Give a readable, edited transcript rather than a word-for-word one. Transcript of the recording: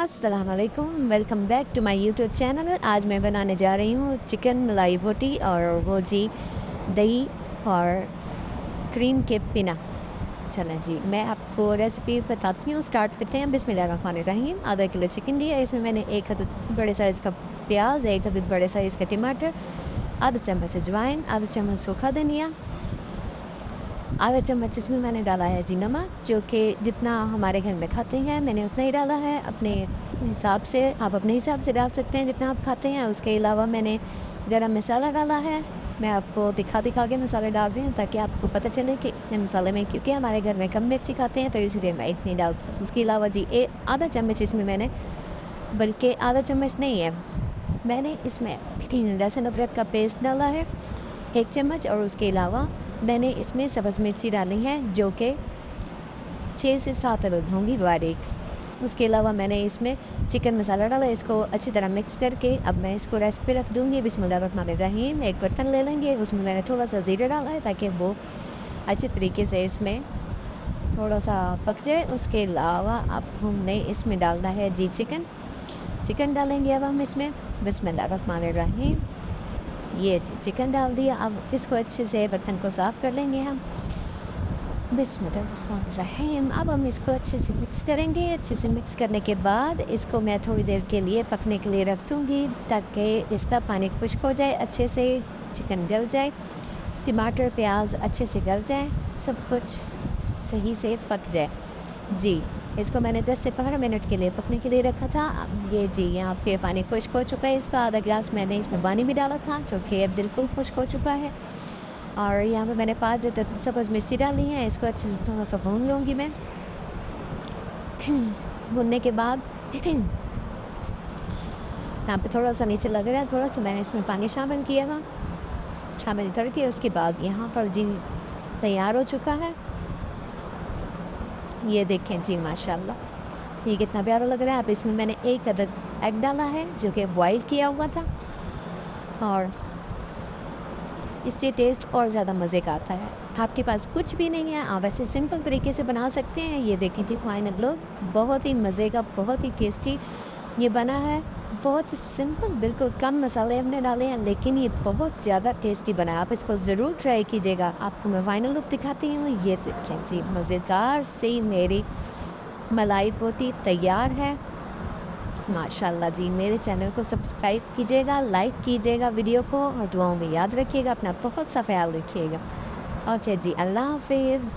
अस्सलाम वालेकुम, welcome back to my YouTube channel. आज मैं बनाने जा रही हूँ चिकन मलाई बोटी और वो जी दही और क्रीम के पिना। चलें जी, मैं आपको रेसिपी बताती हूँ। स्टार्ट करते हैं। बिस्मिल्लाहिर्रहमानिर्रहीम। आधा किलो चिकन लिया, इसमें मैंने एक अदद बड़े साइज़ का प्याज, एक अदद बड़े साइज़ का टमाटर, आधा चम्मच अजवाइन, आधा चम्मच सूखा धनिया, आधा चम्मच इसमें मैंने डाला है जी नमक, जो कि जितना हमारे घर में खाते हैं मैंने उतना ही डाला है। अपने हिसाब से आप अपने हिसाब से डाल सकते हैं जितना आप खाते हैं। उसके अलावा मैंने गरम मसाला डाला है। मैं आपको दिखा के मसाले डाल रही हूँ ताकि आपको पता चले कि इतने मसाले में, क्योंकि हमारे घर में कम मिर्ची खाते हैं तो इसलिए मैं इतनी डालती हूँ। उसके अलावा जी आधा चम्मच इसमें मैंने, बल्कि आधा चम्मच नहीं है, मैंने इसमें लहसुन अदरक का पेस्ट डाला है 1 चम्मच, और उसके अलावा मैंने इसमें सब्ज़ मिर्ची डाली है जो कि 6 से 7 अदद होंगी बारीक। उसके अलावा मैंने इसमें चिकन मसाला डाला, इसको अच्छी तरह मिक्स करके अब मैं इसको रेस्ट पे रख दूँगी। बिस्मिल्लाहिर्रहमानिर्रहीम। एक बर्तन ले लेंगे, उसमें मैंने थोड़ा सा ज़ीरा डाला है ताकि वो अच्छी तरीके से इसमें थोड़ा सा पक जाए। उसके अलावा अब हमने इसमें डालना है जी चिकन डालेंगे अब हम इसमें। बिस्मिल्लाहिर्रहमानिर्रहीम। ये चिकन डाल दिया। अब इसको अच्छे से बर्तन को साफ़ कर लेंगे हम। बिस्मिल्लाहिर्रहमानिर्रहीम। अब हम इसको अच्छे से मिक्स करेंगे। अच्छे से मिक्स करने के बाद इसको मैं थोड़ी देर के लिए पकने के लिए रख दूँगी ताकि इसका पानी खुश्क हो जाए, अच्छे से चिकन गल जाए, टमाटर प्याज अच्छे से गल जाए, सब कुछ सही से पक जाए जी। इसको मैंने 10 से 15 मिनट के लिए पकने के लिए रखा था। अब ये जी यहाँ पे पानी खुश्क हो चुका है। इसका आधा गिलास मैंने इसमें पानी भी डाला था जो कि अब बिल्कुल खुश्क हो चुका है। और यहाँ पे मैंने 5 अदद सब्ज़ मिर्ची डाली हैं। इसको अच्छे से थोड़ा सा भून लूँगी मैं। भूनने के बाद यहाँ पे थोड़ा सा नीचे लग रहा है, थोड़ा सा मैंने इसमें पानी शामिल किया था। शामिल करके उसके बाद यहाँ पर जी तैयार हो चुका है। ये देखें जी, माशाल्लाह ये कितना प्यारा लग रहा है। अब इसमें मैंने 1 अदद एग डाला है जो कि बॉयल किया हुआ था, और इससे टेस्ट और ज़्यादा मज़े का आता है। आपके पास कुछ भी नहीं है, आप ऐसे सिंपल तरीके से बना सकते हैं। ये देखें जी फाइनल लुक, बहुत ही मज़े का, बहुत ही टेस्टी ये बना है। बहुत ही सिंपल, बिल्कुल कम मसाले हमने डाले हैं, लेकिन ये बहुत ज़्यादा टेस्टी बना है। आप इसको ज़रूर ट्राई कीजिएगा। आपको मैं फाइनल लुक दिखाती हूँ। ये देखें जी, मज़ेदार सी मेरी मलाई बोटी तैयार है। माशाल्लाह जी। मेरे चैनल को सब्सक्राइब कीजिएगा, लाइक कीजिएगा वीडियो को, और दुआओं में याद रखिएगा। अपना बहुत सा ख्याल रखिएगा। ओके जी, अल्लाह हाफिज़।